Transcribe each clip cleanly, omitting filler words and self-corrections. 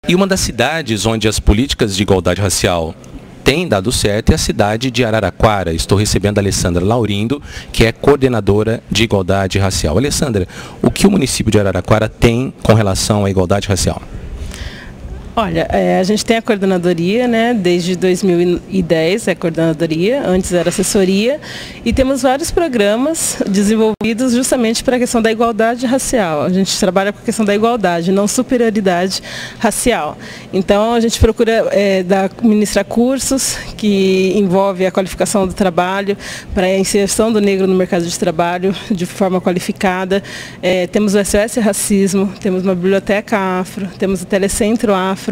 E uma das cidades onde as políticas de igualdade racial têm dado certo é a cidade de Araraquara. Estou recebendo a Alessandra Laurindo, que é coordenadora de igualdade racial. Alessandra, o que o município de Araraquara tem com relação à igualdade racial? Olha, a gente tem a coordenadoria, né? Desde 2010 é a coordenadoria, antes era assessoria, e temos vários programas desenvolvidos justamente para a questão da igualdade racial. A gente trabalha com a questão da igualdade, não superioridade racial. Então a gente procura ministrar cursos que envolvem a qualificação do trabalho, para a inserção do negro no mercado de trabalho de forma qualificada. Temos o SOS Racismo, temos uma biblioteca afro, temos o Telecentro Afro.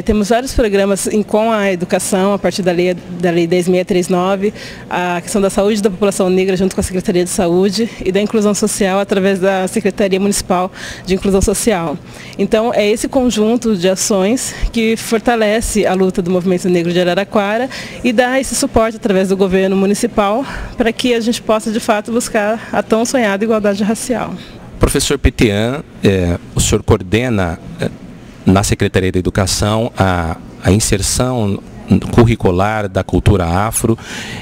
Temos vários programas com a educação, a partir da lei 10.639, a questão da saúde da população negra junto com a Secretaria de Saúde e da inclusão social através da Secretaria Municipal de Inclusão Social. Então, é esse conjunto de ações que fortalece a luta do movimento negro de Araraquara e dá esse suporte através do governo municipal para que a gente possa, de fato, buscar a tão sonhada igualdade racial. Professor Petean, o senhor coordena na Secretaria da Educação a inserção curricular da cultura afro,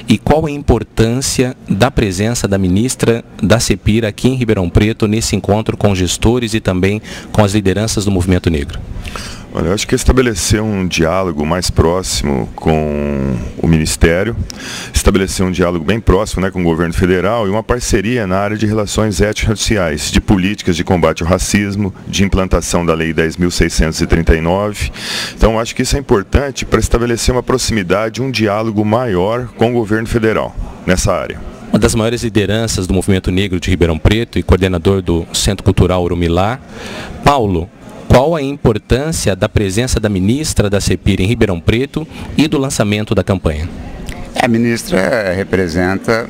e qual a importância da presença da ministra da CEPIR aqui em Ribeirão Preto nesse encontro com gestores e também com as lideranças do movimento negro? Olha, eu acho que estabelecer um diálogo mais próximo com o Ministério, estabelecer um diálogo bem próximo, né, com o governo federal e uma parceria na área de relações étnico-raciais, de políticas de combate ao racismo, de implantação da Lei 10.639. Então, eu acho que isso é importante para estabelecer uma proximidade, um diálogo maior com o governo federal nessa área. Uma das maiores lideranças do movimento negro de Ribeirão Preto e coordenador do Centro Cultural Urumilá, Paulo, qual a importância da presença da ministra da CEPIR em Ribeirão Preto e do lançamento da campanha? A ministra representa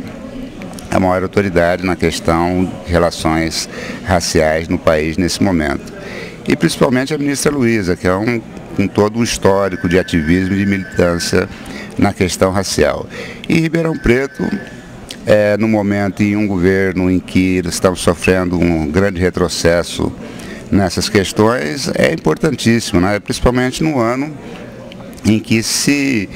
a maior autoridade na questão de relações raciais no país nesse momento. E principalmente a ministra Luísa, que é com todo um histórico de ativismo e de militância na questão racial. E Ribeirão Preto, no momento em um governo em que estamos sofrendo um grande retrocesso nessas questões, é importantíssimo, né? Principalmente no ano em que se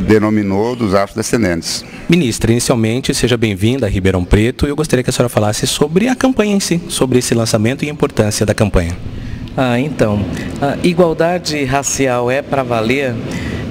denominou dos afrodescendentes. Ministra, inicialmente, seja bem-vinda a Ribeirão Preto, e eu gostaria que a senhora falasse sobre a campanha em si, sobre esse lançamento e a importância da campanha. Então, a igualdade racial é para valer,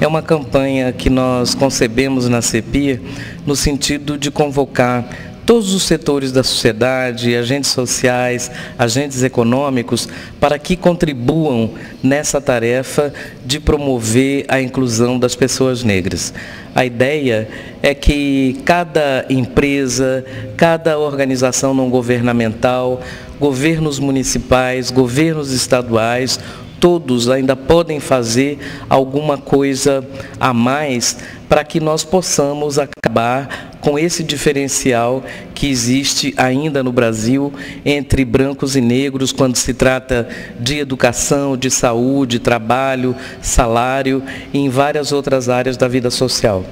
é uma campanha que nós concebemos na CEPIR no sentido de convocar todos os setores da sociedade, agentes sociais, agentes econômicos, para que contribuam nessa tarefa de promover a inclusão das pessoas negras. A ideia é que cada empresa, cada organização não governamental, governos municipais, governos estaduais, todos ainda podem fazer alguma coisa a mais para que nós possamos acabar com esse diferencial que existe ainda no Brasil entre brancos e negros quando se trata de educação, de saúde, trabalho, salário e em várias outras áreas da vida social.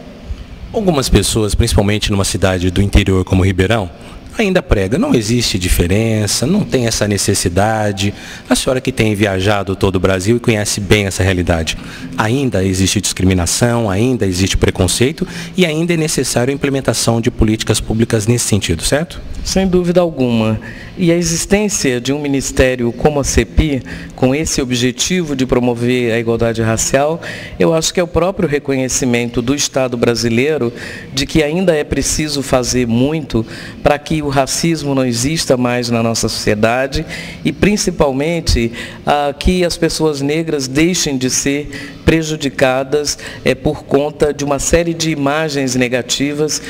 Algumas pessoas, principalmente numa cidade do interior como Ribeirão, ainda prega, não existe diferença, não tem essa necessidade. A senhora que tem viajado todo o Brasil e conhece bem essa realidade, ainda existe discriminação, ainda existe preconceito e ainda é necessário a implementação de políticas públicas nesse sentido, certo? Sem dúvida alguma. E a existência de um ministério como a CEPIR, com esse objetivo de promover a igualdade racial, eu acho que é o próprio reconhecimento do Estado brasileiro de que ainda é preciso fazer muito para que o racismo não exista mais na nossa sociedade e, principalmente, que as pessoas negras deixem de ser prejudicadas por conta de uma série de imagens negativas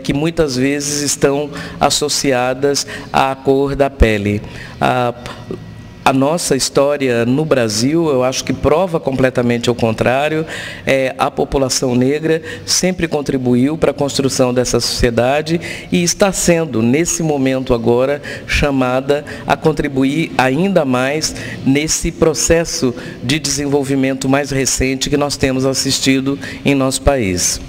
que muitas vezes estão associadas à cor da pele. A nossa história no Brasil, eu acho que prova completamente ao contrário. A população negra sempre contribuiu para a construção dessa sociedade e está sendo, nesse momento agora, chamada a contribuir ainda mais nesse processo de desenvolvimento mais recente que nós temos assistido em nosso país.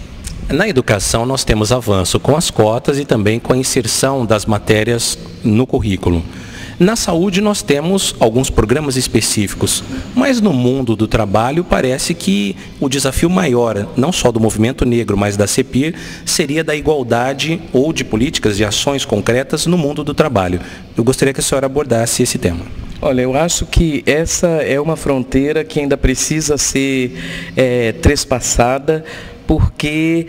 Na educação, nós temos avanço com as cotas e também com a inserção das matérias no currículo. Na saúde nós temos alguns programas específicos, mas no mundo do trabalho parece que o desafio maior, não só do movimento negro, mas da CEPIR, seria da igualdade ou de políticas e ações concretas no mundo do trabalho. Eu gostaria que a senhora abordasse esse tema. Olha, eu acho que essa é uma fronteira que ainda precisa ser trespassada, porque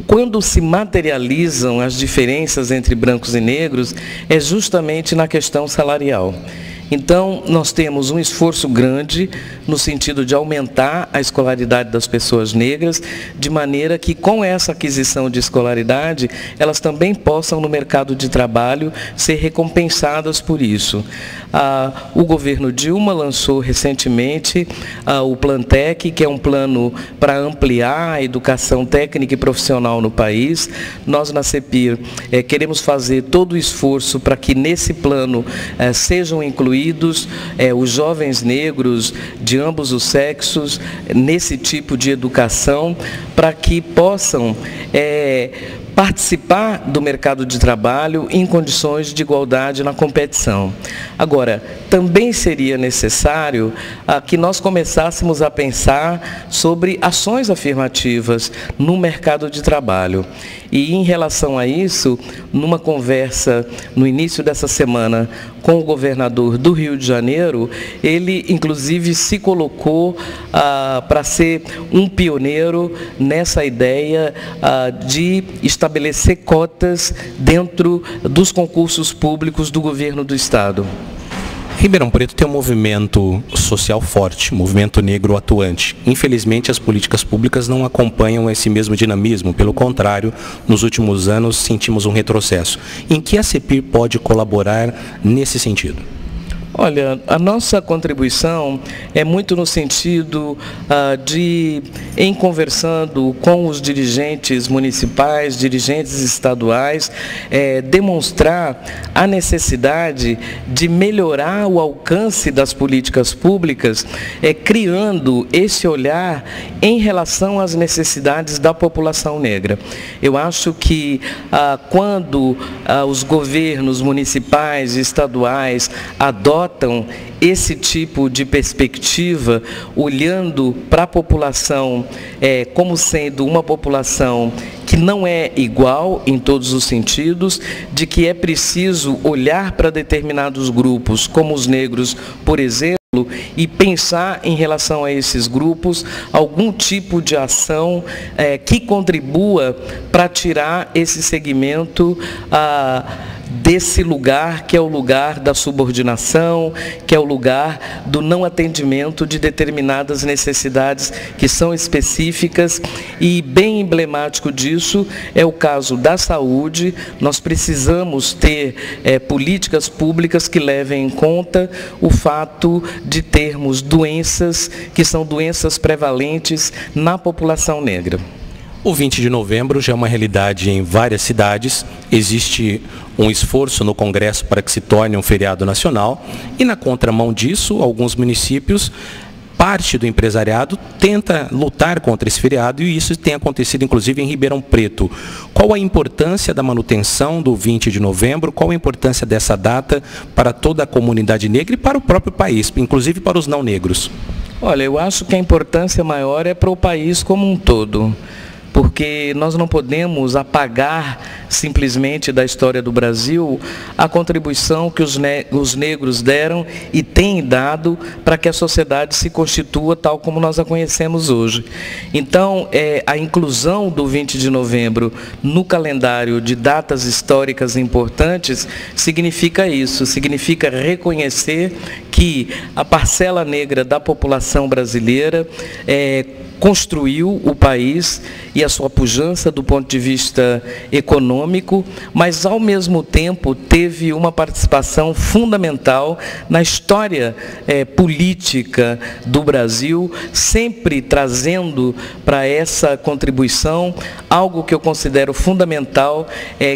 quando se materializam as diferenças entre brancos e negros, é justamente na questão salarial. Então, nós temos um esforço grande no sentido de aumentar a escolaridade das pessoas negras, de maneira que, com essa aquisição de escolaridade, elas também possam, no mercado de trabalho, ser recompensadas por isso. O governo Dilma lançou recentemente o Plantec, que é um plano para ampliar a educação técnica e profissional no país. Nós, na CEPIR, queremos fazer todo o esforço para que, nesse plano, sejam incluídos os jovens negros de ambos os sexos nesse tipo de educação, para que possam participar do mercado de trabalho em condições de igualdade na competição. Agora, também seria necessário que nós começássemos a pensar sobre ações afirmativas no mercado de trabalho. E, em relação a isso, numa conversa no início dessa semana com o governador do Rio de Janeiro, ele, inclusive, se colocou para ser um pioneiro nessa ideia de estabelecer cotas dentro dos concursos públicos do governo do Estado. Ribeirão Preto tem um movimento social forte, movimento negro atuante. Infelizmente, as políticas públicas não acompanham esse mesmo dinamismo. Pelo contrário, nos últimos anos sentimos um retrocesso. Em que a CEPIR pode colaborar nesse sentido? Olha, a nossa contribuição é muito no sentido de, em conversando com os dirigentes municipais, dirigentes estaduais, demonstrar a necessidade de melhorar o alcance das políticas públicas, criando esse olhar em relação às necessidades da população negra. Eu acho que quando os governos municipais e estaduais adotam esse tipo de perspectiva, olhando para a população como sendo uma população que não é igual em todos os sentidos, de que é preciso olhar para determinados grupos, como os negros, por exemplo, e pensar em relação a esses grupos algum tipo de ação que contribua para tirar esse segmento desse lugar que é o lugar da subordinação, que é o lugar do não atendimento de determinadas necessidades que são específicas, e bem emblemático disso é o caso da saúde. Nós precisamos ter políticas públicas que levem em conta o fato de termos doenças que são doenças prevalentes na população negra. O 20 de novembro já é uma realidade em várias cidades. Existe um esforço no Congresso para que se torne um feriado nacional e, na contramão disso, alguns municípios, parte do empresariado, tenta lutar contra esse feriado, e isso tem acontecido inclusive em Ribeirão Preto. Qual a importância da manutenção do 20 de novembro? Qual a importância dessa data para toda a comunidade negra e para o próprio país, inclusive para os não negros? Olha, eu acho que a importância maior é para o país como um todo, porque nós não podemos apagar simplesmente da história do Brasil a contribuição que os negros deram e têm dado para que a sociedade se constitua tal como nós a conhecemos hoje. Então, a inclusão do 20 de novembro no calendário de datas históricas importantes significa isso, significa reconhecer que a parcela negra da população brasileira construiu o país e a sua pujança do ponto de vista econômico, mas ao mesmo tempo teve uma participação fundamental na história política do Brasil, sempre trazendo para essa contribuição algo que eu considero fundamental,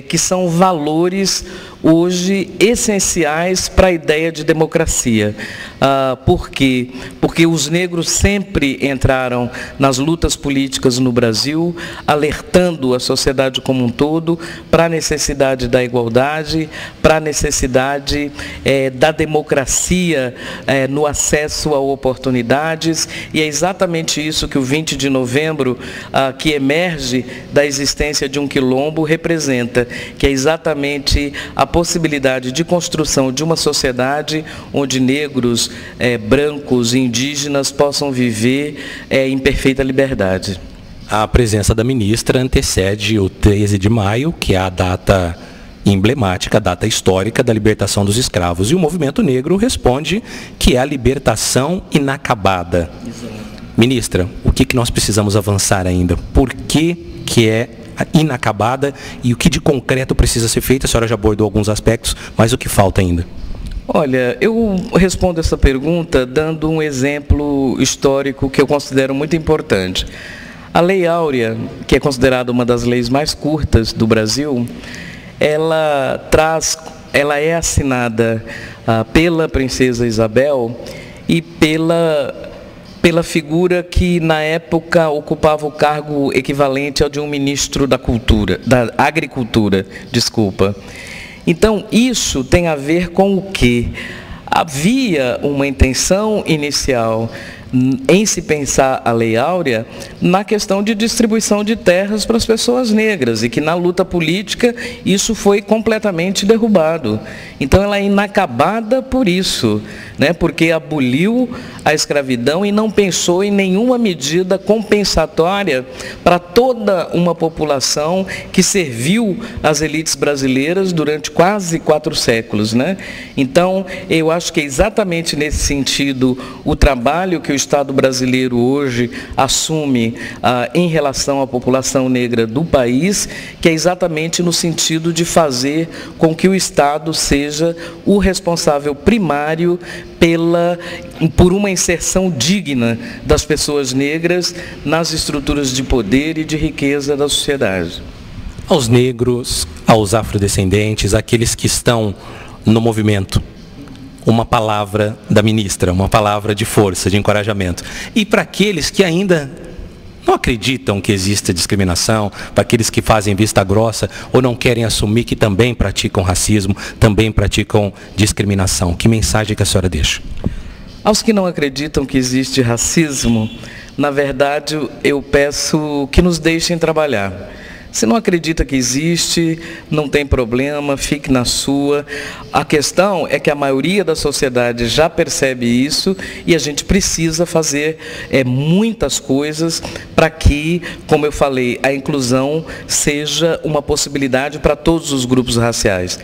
que são valores hoje essenciais para a ideia de democracia. Por quê? Porque os negros sempre entraram nas lutas políticas no Brasil, alertando a sociedade como um todo para a necessidade da igualdade, para a necessidade da democracia no acesso a oportunidades, e é exatamente isso que o 20 de novembro, que emerge da existência de um quilombo, representa, que é exatamente a possibilidade de construção de uma sociedade onde negros, brancos e indígenas possam viver em perfeita liberdade. A presença da ministra antecede o 13 de maio, que é a data emblemática, a data histórica da libertação dos escravos. E o movimento negro responde que é a libertação inacabada. Exato. Ministra, o que nós precisamos avançar ainda? Por que é inacabada e o que de concreto precisa ser feito? A senhora já abordou alguns aspectos, mas o que falta ainda? Olha, eu respondo essa pergunta dando um exemplo histórico que eu considero muito importante. A Lei Áurea, que é considerada uma das leis mais curtas do Brasil, ela é assinada pela princesa Isabel e pela figura que na época ocupava o cargo equivalente ao de um ministro da Agricultura, desculpa. Então, isso tem a ver com o quê? Havia uma intenção inicial em se pensar a Lei Áurea na questão de distribuição de terras para as pessoas negras, e que na luta política isso foi completamente derrubado. Então ela é inacabada por isso, né? Porque aboliu a escravidão e não pensou em nenhuma medida compensatória para toda uma população que serviu às elites brasileiras durante quase 4 séculos, né? Então eu acho que é exatamente nesse sentido o trabalho que o Estado brasileiro hoje assume em relação à população negra do país, que é exatamente no sentido de fazer com que o Estado seja o responsável primário por uma inserção digna das pessoas negras nas estruturas de poder e de riqueza da sociedade. Aos negros, aos afrodescendentes, aqueles que estão no movimento, uma palavra da ministra, uma palavra de força, de encorajamento. E para aqueles que ainda não acreditam que exista discriminação, para aqueles que fazem vista grossa ou não querem assumir que também praticam racismo, também praticam discriminação, que mensagem que a senhora deixa? Aos que não acreditam que existe racismo, na verdade, eu peço que nos deixem trabalhar. Se não acredita que existe, não tem problema, fique na sua. A questão é que a maioria da sociedade já percebe isso e a gente precisa fazer muitas coisas para que, como eu falei, a inclusão seja uma possibilidade para todos os grupos raciais.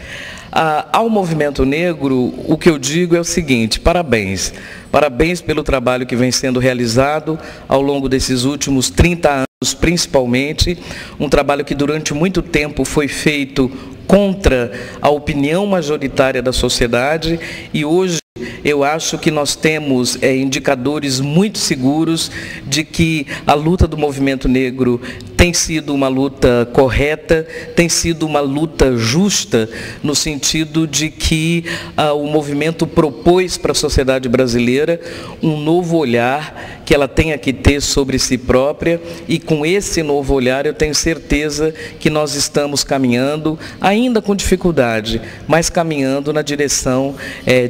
Ao movimento negro, o que eu digo é o seguinte: parabéns. Parabéns pelo trabalho que vem sendo realizado ao longo desses últimos 30 anos, principalmente. Um trabalho que durante muito tempo foi feito contra a opinião majoritária da sociedade, e hoje eu acho que nós temos indicadores muito seguros de que a luta do movimento negro tem sido uma luta correta, tem sido uma luta justa, no sentido de que o movimento propôs para a sociedade brasileira um novo olhar que ela tenha que ter sobre si própria, e com esse novo olhar eu tenho certeza que nós estamos caminhando, ainda com dificuldade, mas caminhando na direção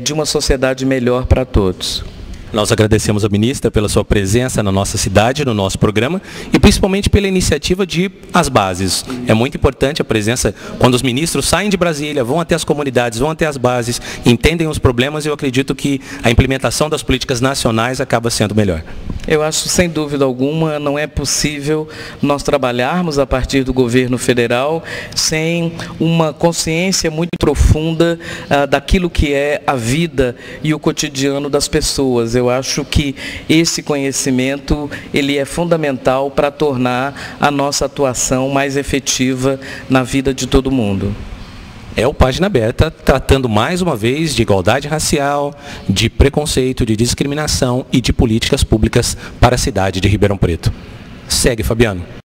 de uma sociedade melhor para todos. Nós agradecemos a ministra pela sua presença na nossa cidade, no nosso programa, e principalmente pela iniciativa de ir às bases. É muito importante a presença, quando os ministros saem de Brasília, vão até as comunidades, vão até as bases, entendem os problemas, e eu acredito que a implementação das políticas nacionais acaba sendo melhor. Eu acho, sem dúvida alguma, não é possível nós trabalharmos a partir do governo federal sem uma consciência muito profunda daquilo que é a vida e o cotidiano das pessoas. Eu acho que esse conhecimento ele é fundamental para tornar a nossa atuação mais efetiva na vida de todo mundo. É o Página Aberta tratando mais uma vez de igualdade racial, de preconceito, de discriminação e de políticas públicas para a cidade de Ribeirão Preto. Segue, Fabiano.